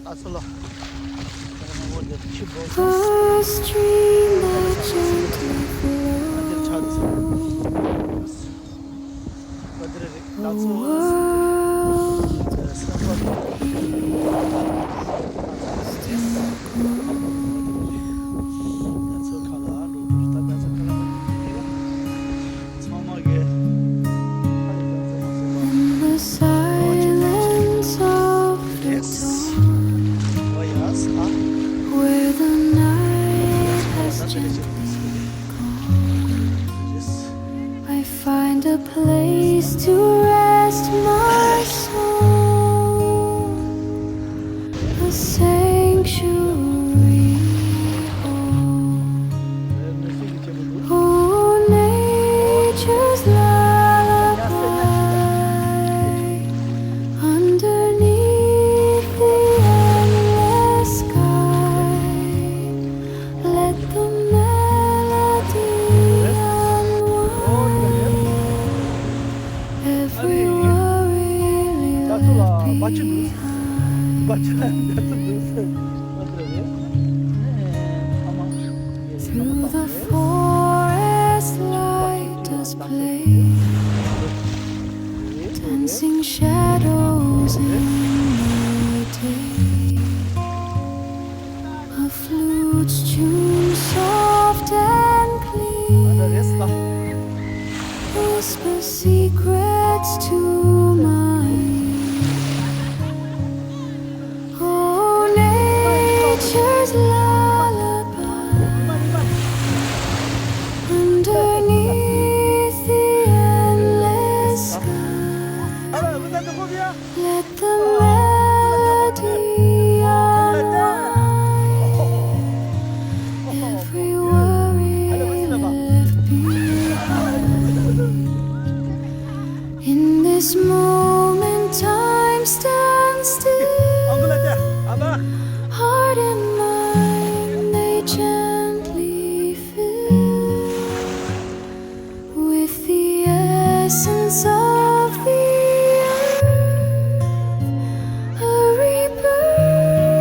Asolo. The chip A stream that gently flows. flows. A That's all. world where peace still grows. In the silence of the dawn, where the night has gently gone, I find a place to rest my soul, a sanctuary home. Oh, nature's lullaby underneath the endless sky. Let the melody unwind. Every worry left behind. Through the forest light does play, dancing shadows in the day. A flute's tune soft and clear whisper secrets to my ear. Oh, nature's lullaby underneath the endless sky. Let the melody unwind. Every worry left behind. In this moment, time stands still. Heart and mind, they gently fill with the essence of the earth. A rebirth,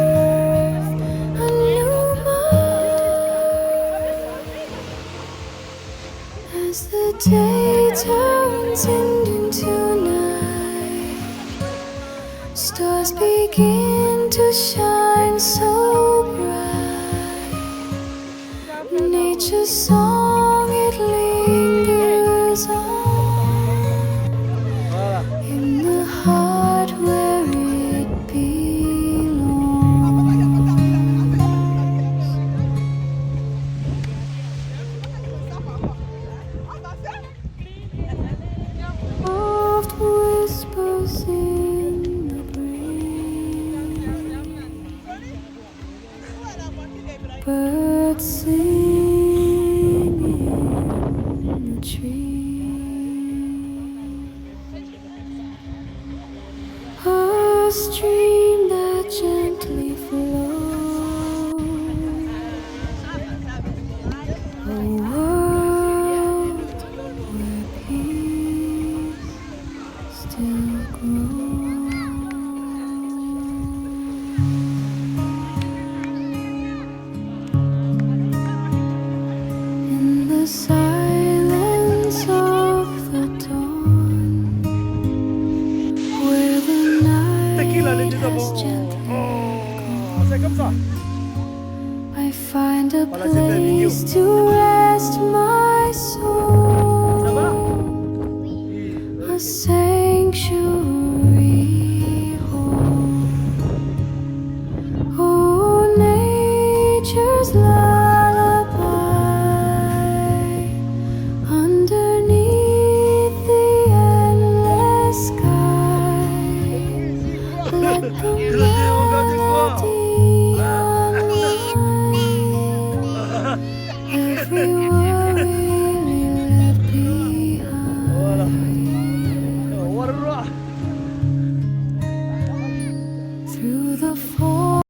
a new birth. As the day turns into night, stars begin to shine so bright. Nature's song, it lingers on in the heart where it belongs. Soft whispers in the brain, birds sing in the tree. A stream that gently flows. A world where peace still grows. In the silence of the dawn, where the night has gently gone, I find a place to rest my soul, a